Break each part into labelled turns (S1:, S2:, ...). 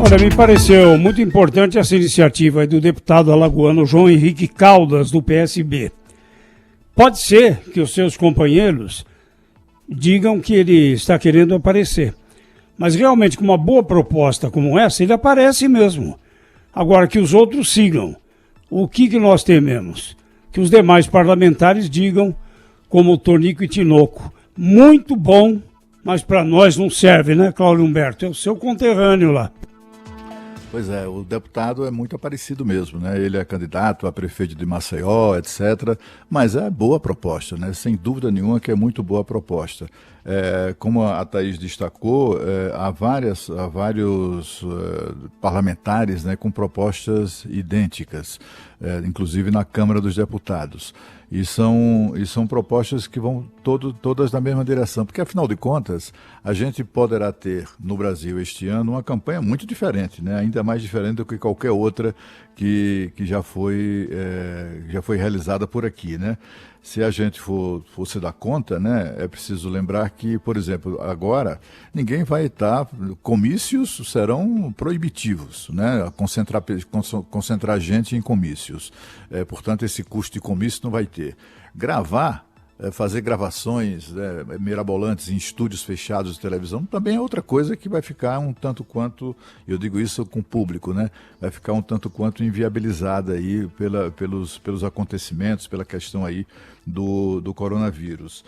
S1: Olha, me pareceu muito importante essa iniciativa aí do deputado alagoano João Henrique Caldas, do PSB. Pode ser que os seus companheiros digam que ele está querendo aparecer. Mas realmente, com uma boa proposta como essa, ele aparece mesmo. Agora, que os outros sigam. O que nós tememos? Que os demais parlamentares digam, como o Tonico e Tinoco, muito bom, mas para nós não serve, né, Cláudio Humberto? É o seu conterrâneo lá.
S2: Pois é, o deputado é muito aparecido mesmo, né? Ele é candidato a prefeito de Maceió, etc. Mas é boa proposta, né? Sem dúvida nenhuma que é muito boa proposta. Como a Thaís destacou, há vários parlamentares, né, com propostas idênticas, inclusive na Câmara dos Deputados. E são propostas que vão todas na mesma direção, porque afinal de contas a gente poderá ter no Brasil este ano uma campanha muito diferente, né? Ainda mais diferente do que qualquer outra que já foi realizada por aqui, né? Se a gente for se dar conta, né, é preciso lembrar que, por exemplo, agora ninguém vai estar, comícios serão proibitivos, né, concentrar gente em comícios. Portanto, esse custo de comício não vai ter. Fazer gravações mirabolantes em estúdios fechados de televisão também é outra coisa que vai ficar um tanto quanto, eu digo isso com o público, né? Vai ficar um tanto quanto inviabilizada aí pelos acontecimentos, pela questão aí do coronavírus.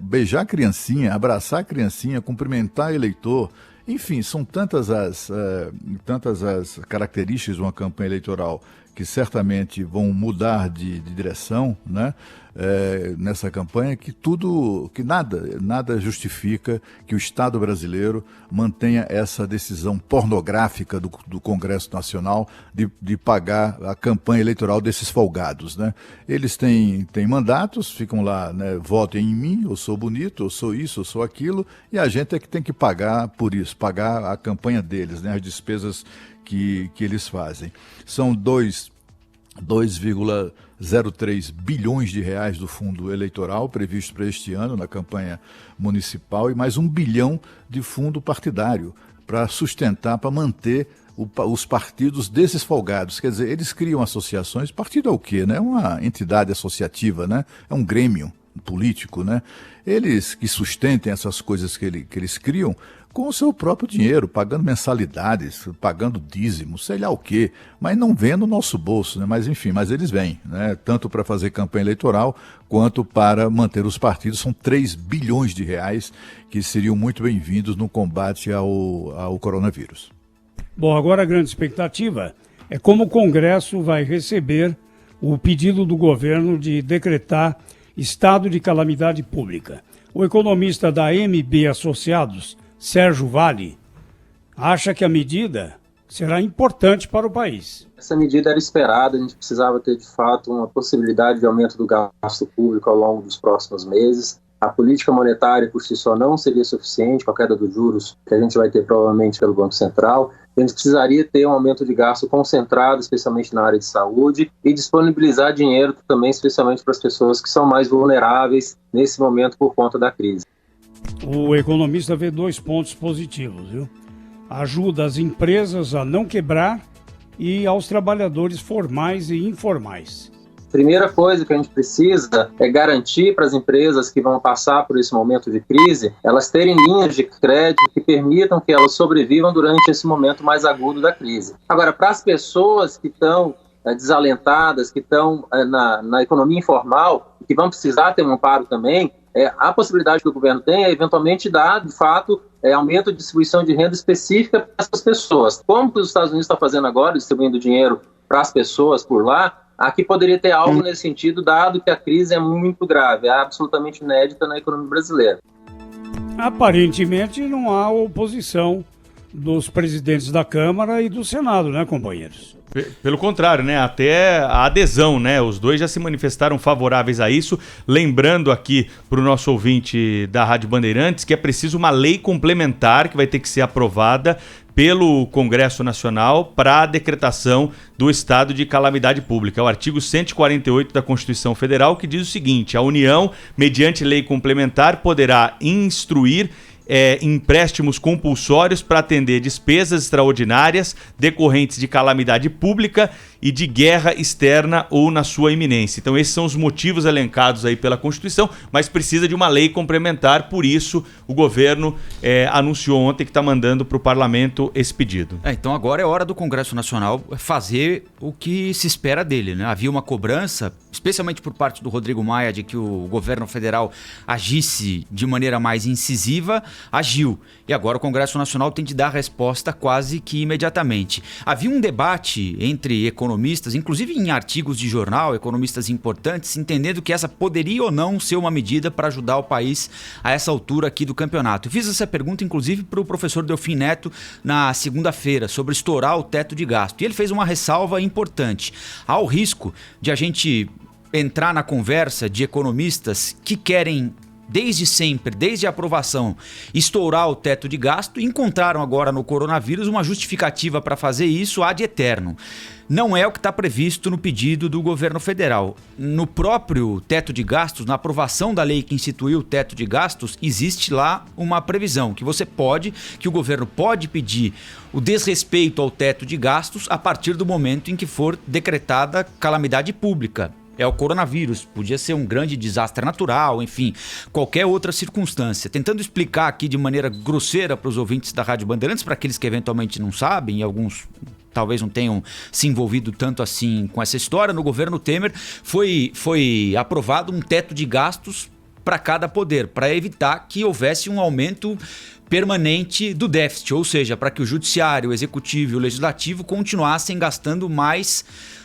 S2: Beijar a criancinha, abraçar a criancinha, cumprimentar eleitor, enfim, são tantas as características de uma campanha eleitoral que certamente vão mudar de direção, né, nessa campanha, que nada justifica que o Estado brasileiro mantenha essa decisão pornográfica do Congresso Nacional de pagar a campanha eleitoral desses folgados, né? Eles têm mandatos, ficam lá, né, votem em mim, eu sou bonito, eu sou isso, eu sou aquilo, e a gente é que tem que pagar por isso, pagar a campanha deles, né, as despesas que eles fazem. São 2,03 bilhões de reais do fundo eleitoral previsto para este ano na campanha municipal e mais 1 bilhão de fundo partidário para sustentar, para manter os partidos desses folgados. Quer dizer, eles criam associações. Partido é o quê, né? É uma entidade associativa, né? É um grêmio político, né? Eles que sustentem essas coisas que eles criam com o seu próprio dinheiro, pagando mensalidades, pagando dízimo, sei lá o quê, mas não vem no nosso bolso, né? Mas enfim, eles vêm, né? Tanto para fazer campanha eleitoral quanto para manter os partidos. São 3 bilhões de reais que seriam muito bem-vindos no combate ao coronavírus.
S1: Bom, agora a grande expectativa é como o Congresso vai receber o pedido do governo de decretar estado de calamidade pública. O economista da MB Associados, Sérgio Vale, acha que a medida será importante para o país.
S3: Essa medida era esperada, a gente precisava ter de fato uma possibilidade de aumento do gasto público ao longo dos próximos meses. A política monetária por si só não seria suficiente com a queda dos juros que a gente vai ter provavelmente pelo Banco Central. A gente precisaria ter um aumento de gasto concentrado, especialmente na área de saúde, e disponibilizar dinheiro também, especialmente para as pessoas que são mais vulneráveis nesse momento por conta da crise.
S1: O economista vê 2 pontos positivos, viu? Ajuda as empresas a não quebrar e aos trabalhadores formais e informais.
S3: Primeira coisa que a gente precisa é garantir para as empresas que vão passar por esse momento de crise, elas terem linhas de crédito que permitam que elas sobrevivam durante esse momento mais agudo da crise. Agora, para as pessoas que estão desalentadas, que estão na economia informal, que vão precisar ter um amparo também, a possibilidade que o governo tem é eventualmente dar, de fato, aumento de distribuição de renda específica para essas pessoas. Como que os Estados Unidos estão fazendo agora, distribuindo dinheiro para as pessoas por lá, aqui poderia ter algo nesse sentido, dado que a crise é muito grave, é absolutamente inédita na economia brasileira.
S1: Aparentemente não há oposição dos presidentes da Câmara e do Senado, né, companheiros?
S4: Pelo contrário, né? Até a adesão, né? Os dois já se manifestaram favoráveis a isso. Lembrando aqui para o nosso ouvinte da Rádio Bandeirantes que é preciso uma lei complementar que vai ter que ser aprovada pelo Congresso Nacional para a decretação do estado de calamidade pública. É o artigo 148 da Constituição Federal que diz o seguinte: a União, mediante lei complementar, poderá instruir empréstimos compulsórios para atender despesas extraordinárias decorrentes de calamidade pública e de guerra externa ou na sua iminência. Então esses são os motivos elencados aí pela Constituição, mas precisa de uma lei complementar, por isso o governo anunciou ontem que está mandando para o parlamento esse pedido.
S5: Então agora é hora do Congresso Nacional fazer o que se espera dele, né? Havia uma cobrança, especialmente por parte do Rodrigo Maia, de que o governo federal agisse de maneira mais incisiva, agiu. E agora o Congresso Nacional tem de dar resposta quase que imediatamente. Havia um debate entre economistas, inclusive em artigos de jornal, economistas importantes, entendendo que essa poderia ou não ser uma medida para ajudar o país a essa altura aqui do campeonato. Eu fiz essa pergunta, inclusive, para o professor Delfim Neto na segunda-feira, sobre estourar o teto de gasto. E ele fez uma ressalva importante. Há o risco de a gente entrar na conversa de economistas que querem, desde sempre, desde a aprovação, estourar o teto de gasto e encontraram agora no coronavírus uma justificativa para fazer isso ad eterno. Não é o que está previsto no pedido do governo federal. No próprio teto de gastos, na aprovação da lei que instituiu o teto de gastos, existe lá uma previsão que o governo pode pedir o desrespeito ao teto de gastos a partir do momento em que for decretada calamidade pública. É o coronavírus, podia ser um grande desastre natural, enfim, qualquer outra circunstância. Tentando explicar aqui de maneira grosseira para os ouvintes da Rádio Bandeirantes, para aqueles que eventualmente não sabem, e alguns talvez não tenham se envolvido tanto assim com essa história, no governo Temer foi aprovado um teto de gastos para cada poder, para evitar que houvesse um aumento permanente do déficit, ou seja, para que o judiciário, o executivo e o legislativo continuassem gastando mais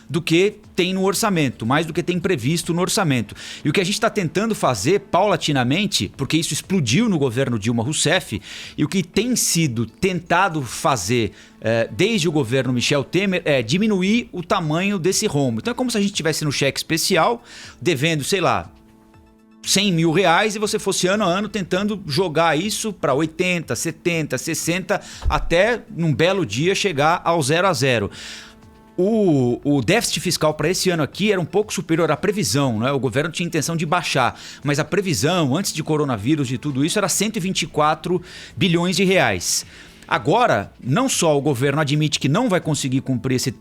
S5: do que tem no orçamento, mais do que tem previsto no orçamento. E o que a gente está tentando fazer paulatinamente, porque isso explodiu no governo Dilma Rousseff, e o que tem sido tentado fazer desde o governo Michel Temer é diminuir o tamanho desse rombo. Então é como se a gente estivesse no cheque especial, devendo, sei lá, 100 mil reais e você fosse ano a ano tentando jogar isso para 80, 70, 60, até num belo dia chegar ao 0 a 0. O déficit fiscal para esse ano aqui era um pouco superior à previsão, né? O governo tinha intenção de baixar, mas a previsão, antes de coronavírus e tudo isso, era 124 bilhões de reais. Agora, não só o governo admite que não vai conseguir cumprir esse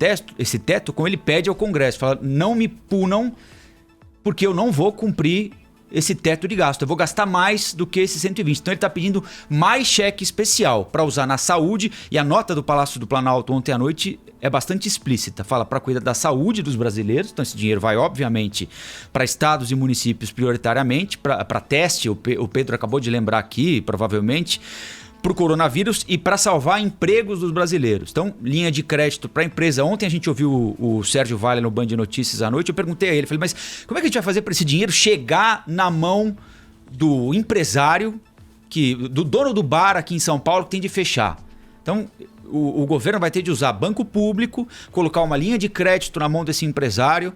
S5: teto, como ele pede ao Congresso, fala, não me punam porque eu não vou cumprir esse teto de gasto, eu vou gastar mais do que esse 120. Então ele está pedindo mais cheque especial para usar na saúde, e a nota do Palácio do Planalto ontem à noite é bastante explícita, fala para cuidar da saúde dos brasileiros, então esse dinheiro vai obviamente para estados e municípios prioritariamente, para teste, o Pedro acabou de lembrar aqui, provavelmente, para o coronavírus e para salvar empregos dos brasileiros. Então, linha de crédito para a empresa. Ontem a gente ouviu o Sérgio Vale no Band de Notícias à noite, eu perguntei a ele, falei, mas como é que a gente vai fazer para esse dinheiro chegar na mão do empresário, do dono do bar aqui em São Paulo que tem de fechar? Então, o governo vai ter de usar banco público, colocar uma linha de crédito na mão desse empresário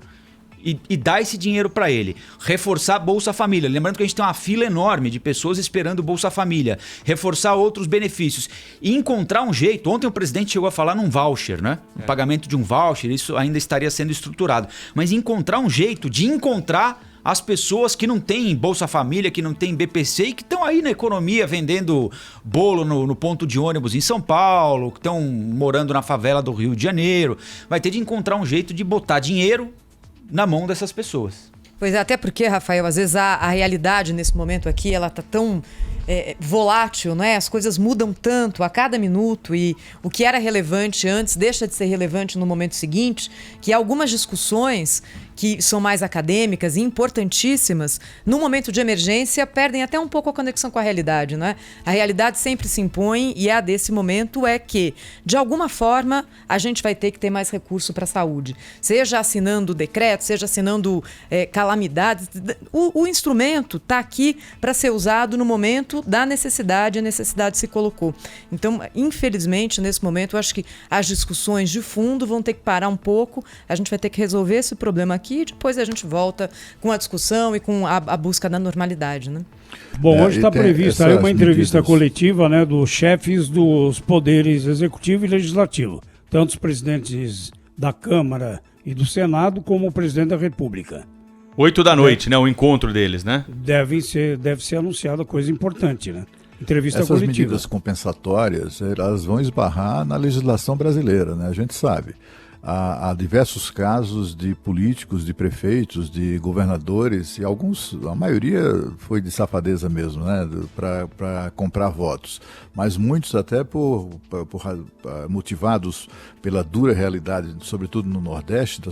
S5: e dar esse dinheiro para ele. Reforçar a Bolsa Família. Lembrando que a gente tem uma fila enorme de pessoas esperando Bolsa Família. Reforçar outros benefícios. E encontrar um jeito. Ontem o presidente chegou a falar num voucher, né? O pagamento de um voucher, isso ainda estaria sendo estruturado. Mas encontrar um jeito de encontrar as pessoas que não têm Bolsa Família, que não têm BPC e que estão aí na economia vendendo bolo no ponto de ônibus em São Paulo, que estão morando na favela do Rio de Janeiro. Vai ter de encontrar um jeito de botar dinheiro na mão dessas pessoas.
S6: Pois é, até porque, Rafael, às vezes a realidade nesse momento aqui, ela tá tão volátil, né? As coisas mudam tanto a cada minuto e o que era relevante antes deixa de ser relevante no momento seguinte, que algumas discussões que são mais acadêmicas e importantíssimas, no momento de emergência, perdem até um pouco a conexão com a realidade, né? A realidade sempre se impõe e a desse momento é que, de alguma forma, a gente vai ter que ter mais recurso para a saúde. Seja assinando decreto, seja assinando calamidades. O instrumento está aqui para ser usado no momento da necessidade, a necessidade se colocou. Então, infelizmente, nesse momento, eu acho que as discussões de fundo vão ter que parar um pouco, a gente vai ter que resolver esse problema aqui e depois a gente volta com a discussão e com a busca da normalidade, né?
S1: Bom, hoje está prevista aí uma entrevista coletiva, né, dos chefes dos poderes executivo e legislativo, tanto os presidentes da Câmara e do Senado como o presidente da República.
S4: 8 da noite, né? O encontro deles, né?
S1: Deve ser anunciada coisa importante, né? Entrevista
S2: Essas
S1: coletiva.
S2: medidas compensatórias, elas vão esbarrar na legislação brasileira, né? A gente sabe. Há diversos casos de políticos, de prefeitos, de governadores, e alguns, a maioria foi de safadeza mesmo, né, para comprar votos. Mas muitos até motivados pela dura realidade, sobretudo no Nordeste,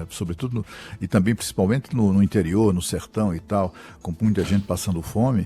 S2: sobretudo e também principalmente no interior, no sertão e tal, com muita gente passando fome.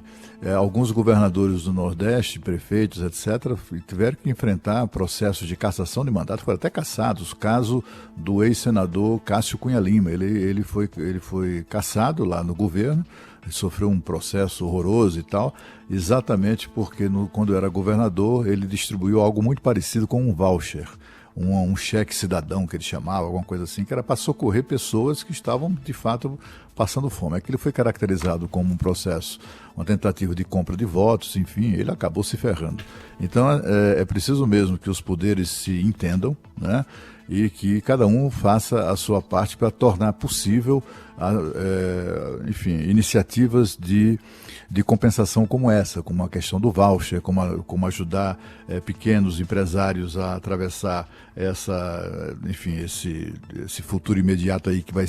S2: Alguns governadores do Nordeste, prefeitos, etc., tiveram que enfrentar processos de cassação de mandato, foram até cassados. O caso do ex-senador Cássio Cunha Lima, ele foi cassado lá no governo, sofreu um processo horroroso e tal, exatamente porque quando era governador ele distribuiu algo muito parecido com um voucher, um cheque cidadão que ele chamava, alguma coisa assim, que era para socorrer pessoas que estavam de fato passando fome. Aquilo foi caracterizado como um processo, uma tentativa de compra de votos, enfim, ele acabou se ferrando. Então é preciso mesmo que os poderes se entendam, né? E que cada um faça a sua parte para tornar possível, enfim, iniciativas de compensação como essa, como a questão do voucher, como ajudar pequenos empresários a atravessar esse futuro imediato aí que vai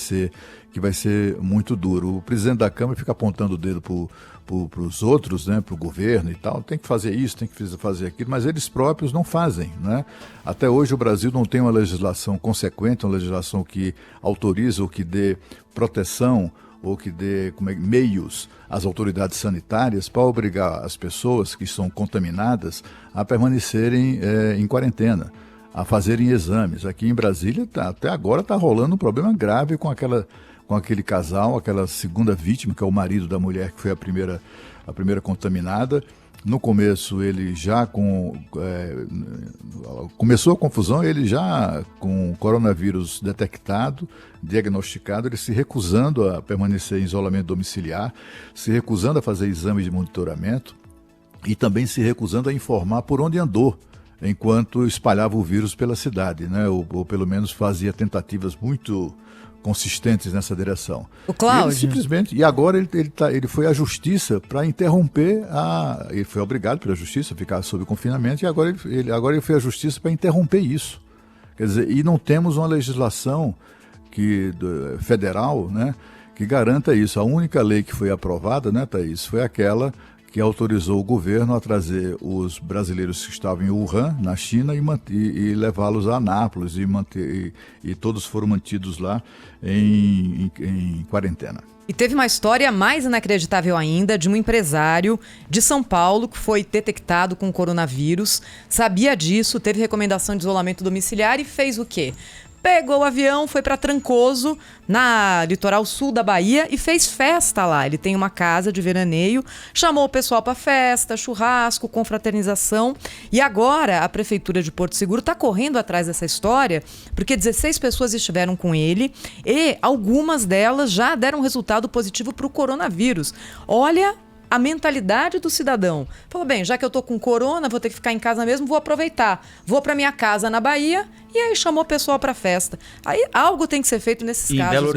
S2: ser muito duro. O presidente da Câmara fica apontando o dedo para os outros, né, para o governo e tal, tem que fazer isso, tem que fazer aquilo, mas eles próprios não fazem, né? Até hoje o Brasil não tem uma legislação consequente, uma legislação que autoriza ou que dê proteção ou que dê meios às autoridades sanitárias para obrigar as pessoas que são contaminadas a permanecerem em quarentena, a fazerem exames. Aqui em Brasília, até agora está rolando um problema grave com aquele casal, aquela segunda vítima, que é o marido da mulher que foi a primeira contaminada. No começo, ele já começou a confusão, ele já com coronavírus detectado, diagnosticado, ele se recusando a permanecer em isolamento domiciliar, se recusando a fazer exame de monitoramento e também se recusando a informar por onde andou, enquanto espalhava o vírus pela cidade, né? Ou pelo menos fazia tentativas muito consistentes nessa direção.
S6: O Cláudio.
S2: Ele simplesmente, e agora ele foi à justiça para interromper ele foi obrigado pela justiça a ficar sob confinamento, e agora ele foi à justiça para interromper isso. Quer dizer, e não temos uma legislação federal, né, que garanta isso. A única lei que foi aprovada, né, Thaís, foi aquela que autorizou o governo a trazer os brasileiros que estavam em Wuhan, na China, e levá-los a Anápolis, e todos foram mantidos lá em quarentena.
S6: E teve uma história mais inacreditável ainda de um empresário de São Paulo que foi detectado com coronavírus, sabia disso, teve recomendação de isolamento domiciliar e fez o quê? Pegou o avião, foi para Trancoso, na litoral sul da Bahia, e fez festa lá. Ele tem uma casa de veraneio, chamou o pessoal para festa, churrasco, confraternização. E agora a Prefeitura de Porto Seguro está correndo atrás dessa história, porque 16 pessoas estiveram com ele e algumas delas já deram resultado positivo para o coronavírus. Olha a mentalidade do cidadão. Falou, bem, já que eu tô com corona, vou ter que ficar em casa mesmo, vou aproveitar. Vou para minha casa na Bahia, e aí chamou o pessoal para festa. Aí algo tem que ser feito nesses casos.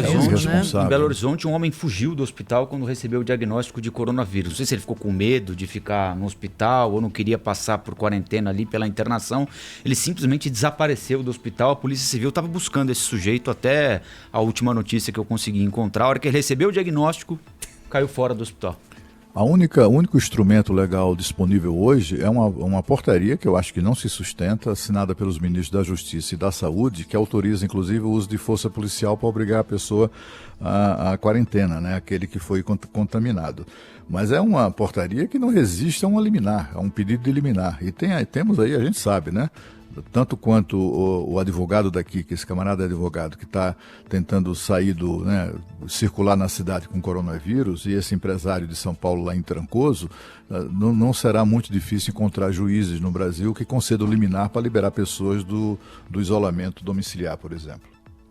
S5: Em Belo Horizonte, um homem fugiu do hospital quando recebeu o diagnóstico de coronavírus. Não sei se ele ficou com medo de ficar no hospital ou não queria passar por quarentena ali pela internação. Ele simplesmente desapareceu do hospital. A Polícia Civil estava buscando esse sujeito até a última notícia que eu consegui encontrar. A hora que ele recebeu o diagnóstico, caiu fora do hospital.
S2: O único instrumento legal disponível hoje é uma portaria que eu acho que não se sustenta, assinada pelos ministros da Justiça e da Saúde, que autoriza inclusive o uso de força policial para obrigar a pessoa à quarentena, né? Aquele que foi contaminado. Mas é uma portaria que não resiste a uma liminar, a um pedido de liminar. E temos aí, a gente sabe, né? Tanto quanto o advogado daqui, que esse camarada é advogado, que está tentando sair circular na cidade com coronavírus, e esse empresário de São Paulo lá em Trancoso, não será muito difícil encontrar juízes no Brasil que concedam liminar para liberar pessoas do isolamento domiciliar, por exemplo.